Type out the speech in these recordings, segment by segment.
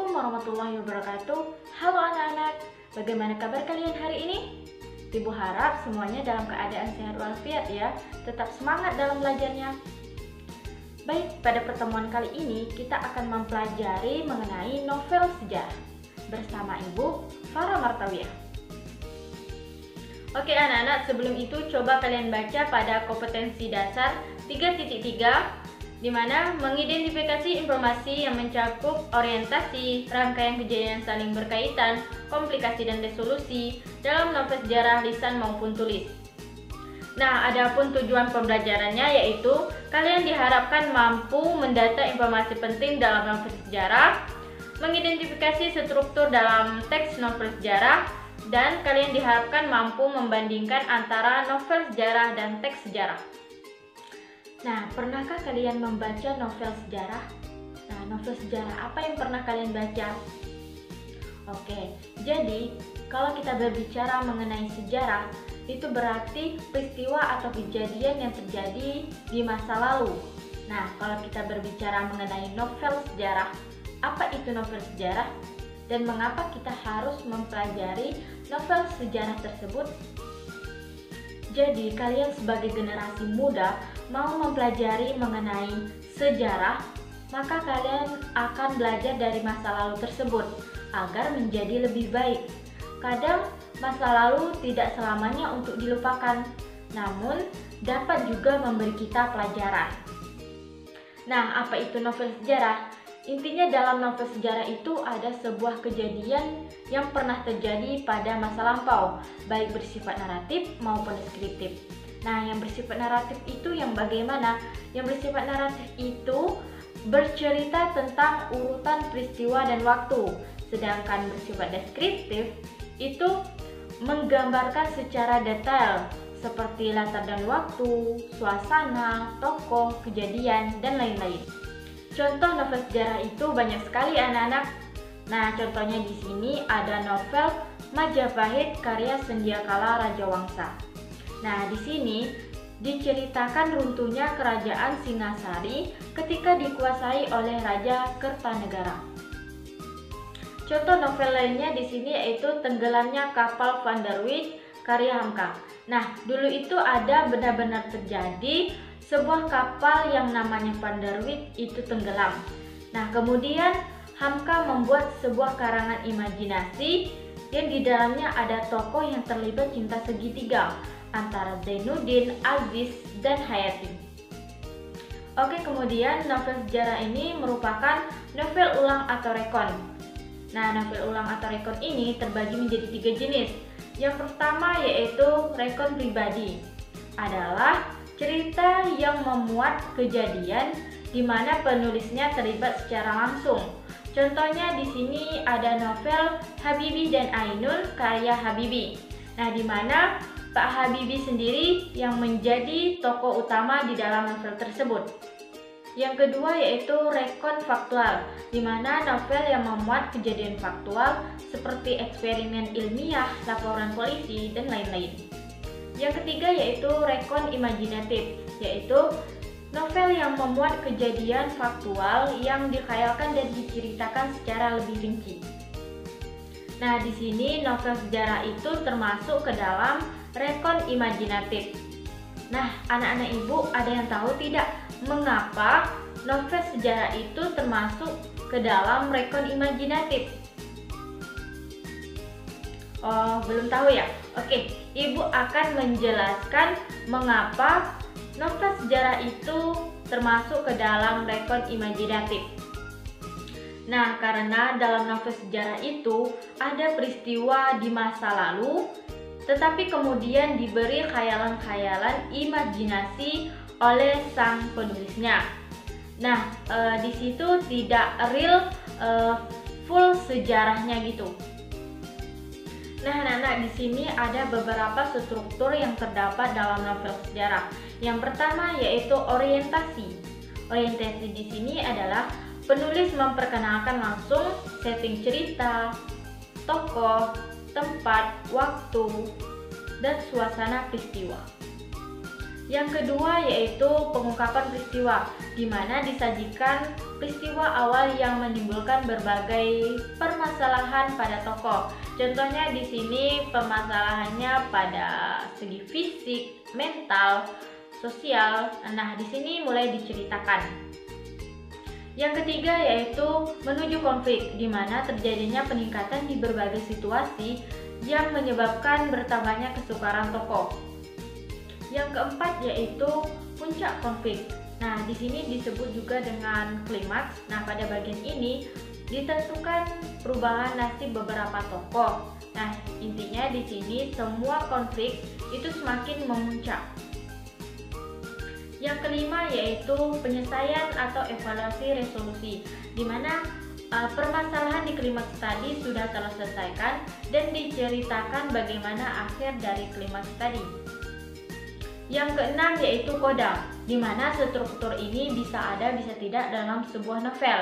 Assalamualaikum warahmatullahi wabarakatuh. Halo anak-anak, bagaimana kabar kalian hari ini? Ibu harap semuanya dalam keadaan sehat walafiat ya. Tetap semangat dalam belajarnya. Baik, pada pertemuan kali ini kita akan mempelajari mengenai novel sejarah bersama Ibu Farah Martawiyah. Oke anak-anak, sebelum itu coba kalian baca pada kompetensi dasar 3.3 di mana mengidentifikasi informasi yang mencakup orientasi, rangkaian kejadian saling berkaitan, komplikasi dan resolusi dalam novel sejarah lisan maupun tulis. Nah, adapun tujuan pembelajarannya yaitu kalian diharapkan mampu mendata informasi penting dalam novel sejarah, mengidentifikasi struktur dalam teks novel sejarah, dan kalian diharapkan mampu membandingkan antara novel sejarah dan teks sejarah. Nah, pernahkah kalian membaca novel sejarah? Nah, novel sejarah apa yang pernah kalian baca? Oke, jadi kalau kita berbicara mengenai sejarah, itu berarti peristiwa atau kejadian yang terjadi di masa lalu. Nah, kalau kita berbicara mengenai novel sejarah, apa itu novel sejarah? Dan mengapa kita harus mempelajari novel sejarah tersebut? Jadi, kalian sebagai generasi muda mau mempelajari mengenai sejarah, maka kalian akan belajar dari masa lalu tersebut agar menjadi lebih baik. Kadang masa lalu tidak selamanya untuk dilupakan, namun dapat juga memberi kita pelajaran. Nah, apa itu novel sejarah? Intinya dalam novel sejarah itu ada sebuah kejadian yang pernah terjadi pada masa lampau, baik bersifat naratif maupun deskriptif. Nah, yang bersifat naratif itu yang bagaimana? Yang bersifat naratif itu bercerita tentang urutan peristiwa dan waktu. Sedangkan bersifat deskriptif itu menggambarkan secara detail seperti latar dan waktu, suasana, tokoh, kejadian, dan lain-lain. Contoh novel sejarah itu banyak sekali anak-anak. Nah, contohnya di sini ada novel Majapahit karya Sendiakala Rajawangsa. Nah, di sini diceritakan runtuhnya kerajaan Singasari ketika dikuasai oleh Raja Kertanegara. Contoh novel lainnya di sini yaitu Tenggelamnya Kapal Van der Wijk karya Hamka. Nah, dulu itu ada benar-benar terjadi sebuah kapal yang namanya Van der Wijk itu tenggelam. Nah, kemudian Hamka membuat sebuah karangan imajinasi yang di dalamnya ada tokoh yang terlibat cinta segitiga antara Zainuddin, Aziz, dan Hayati. Oke, kemudian novel sejarah ini merupakan novel ulang atau rekon. Nah, novel ulang atau rekon ini terbagi menjadi 3 jenis. Yang pertama yaitu rekon pribadi. Adalah cerita yang memuat kejadian di mana penulisnya terlibat secara langsung. Contohnya di sini ada novel Habibie dan Ainul karya Habibie. Nah, di mana Pak Habibie sendiri yang menjadi tokoh utama di dalam novel tersebut. Yang kedua yaitu rekon faktual, di mana novel yang memuat kejadian faktual seperti eksperimen ilmiah, laporan polisi, dan lain-lain. Yang ketiga yaitu rekon imajinatif, yaitu novel yang memuat kejadian faktual yang dikhayalkan dan diceritakan secara lebih rinci. Nah, di sini novel sejarah itu termasuk ke dalam rekon imajinatif. Nah, anak-anak ibu ada yang tahu tidak mengapa novel sejarah itu termasuk ke dalam rekon imajinatif? Oh, belum tahu ya? Oke, ibu akan menjelaskan mengapa novel sejarah itu termasuk ke dalam rekon imajinatif. Nah, karena dalam novel sejarah itu ada peristiwa di masa lalu, tetapi kemudian diberi khayalan-khayalan imajinasi oleh sang penulisnya. Nah, di situ tidak real full sejarahnya gitu. Nah, anak-anak, di sini ada beberapa struktur yang terdapat dalam novel sejarah. Yang pertama yaitu orientasi. Orientasi di sini adalah penulis memperkenalkan langsung setting cerita, tokoh, tempat, waktu, dan suasana peristiwa. Yang kedua yaitu pengungkapan peristiwa, di mana disajikan peristiwa awal yang menimbulkan berbagai permasalahan pada tokoh. Contohnya di sini permasalahannya pada segi fisik, mental, sosial. Nah, di sini mulai diceritakan. Yang ketiga yaitu menuju konflik, di mana terjadinya peningkatan di berbagai situasi yang menyebabkan bertambahnya kesukaran tokoh. Yang keempat yaitu puncak konflik. Nah, di sini disebut juga dengan klimaks. Nah, pada bagian ini ditentukan perubahan nasib beberapa tokoh. Nah, intinya di sini semua konflik itu semakin memuncak. Yang kelima yaitu penyelesaian atau evaluasi resolusi, di mana permasalahan di klimaks tadi sudah terselesaikan dan diceritakan bagaimana akhir dari klimaks tadi. Yang keenam yaitu koda, di mana struktur ini bisa ada bisa tidak dalam sebuah novel.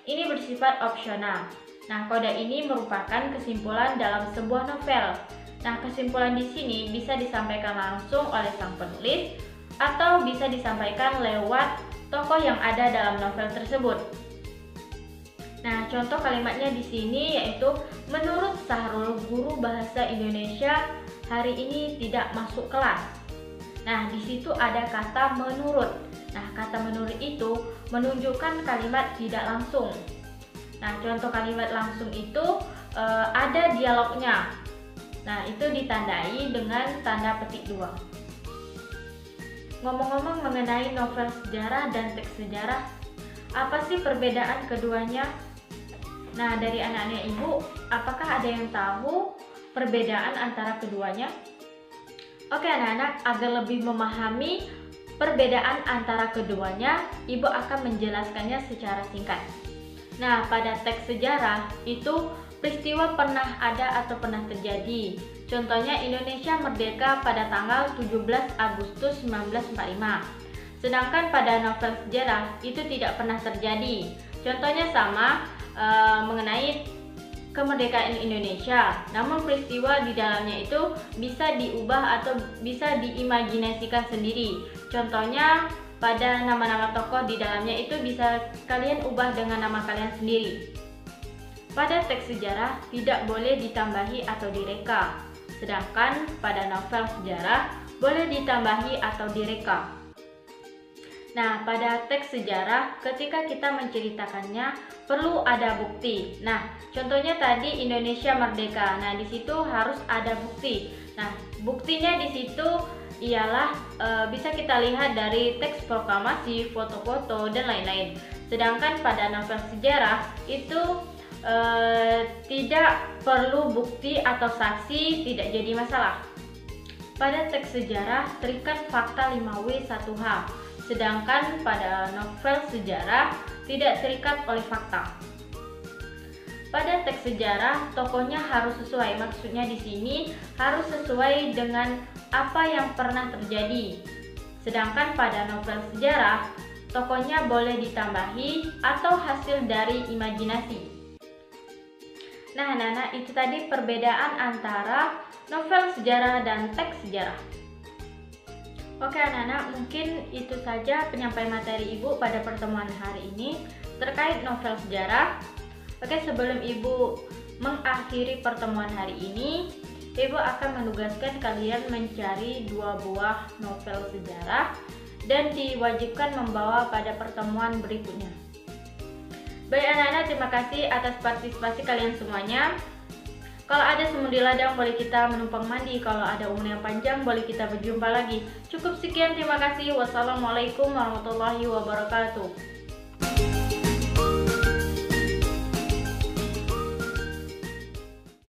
Ini bersifat opsional. Nah, koda ini merupakan kesimpulan dalam sebuah novel. Nah, kesimpulan di sini bisa disampaikan langsung oleh sang penulis atau bisa disampaikan lewat tokoh yang ada dalam novel tersebut. Nah, contoh kalimatnya di sini yaitu menurut Sahrul, guru bahasa Indonesia hari ini tidak masuk kelas. Nah, di situ ada kata menurut. Nah, kata menurut itu menunjukkan kalimat tidak langsung. Nah, contoh kalimat langsung itu ada dialognya. Nah, itu ditandai dengan tanda petik 2. Ngomong-ngomong mengenai novel sejarah dan teks sejarah, apa sih perbedaan keduanya? Nah, dari anak-anak ibu, apakah ada yang tahu perbedaan antara keduanya? Oke anak-anak, agar lebih memahami perbedaan antara keduanya, ibu akan menjelaskannya secara singkat. Nah, pada teks sejarah itu peristiwa pernah ada atau pernah terjadi. Contohnya Indonesia merdeka pada tanggal 17 Agustus 1945. Sedangkan pada novel sejarah itu tidak pernah terjadi. Contohnya sama mengenai kemerdekaan Indonesia, namun peristiwa di dalamnya itu bisa diubah atau bisa diimajinasikan sendiri. Contohnya pada nama-nama tokoh di dalamnya itu bisa kalian ubah dengan nama kalian sendiri. Pada teks sejarah tidak boleh ditambahi atau direka, sedangkan pada novel sejarah boleh ditambahi atau direka. Nah, pada teks sejarah ketika kita menceritakannya perlu ada bukti. Nah, contohnya tadi Indonesia merdeka. Nah, di situ harus ada bukti. Nah, buktinya di situ ialah bisa kita lihat dari teks proklamasi, foto-foto dan lain-lain. Sedangkan pada novel sejarah itu tidak perlu bukti atau saksi, tidak jadi masalah. Pada teks sejarah terikat fakta 5W1H. Sedangkan pada novel sejarah tidak terikat oleh fakta. Pada teks sejarah tokohnya harus sesuai, maksudnya di sini harus sesuai dengan apa yang pernah terjadi. Sedangkan pada novel sejarah tokohnya boleh ditambahi atau hasil dari imajinasi. Nah, anak-anak, itu tadi perbedaan antara novel sejarah dan teks sejarah. Oke anak-anak, mungkin itu saja penyampaian materi ibu pada pertemuan hari ini terkait novel sejarah. Oke, sebelum ibu mengakhiri pertemuan hari ini, ibu akan menugaskan kalian mencari 2 buah novel sejarah dan diwajibkan membawa pada pertemuan berikutnya. Baik anak-anak, terima kasih atas partisipasi kalian semuanya. Kalau ada semut di ladang boleh kita menumpang mandi, kalau ada umur yang panjang boleh kita berjumpa lagi. Cukup sekian, terima kasih. Wassalamualaikum warahmatullahi wabarakatuh.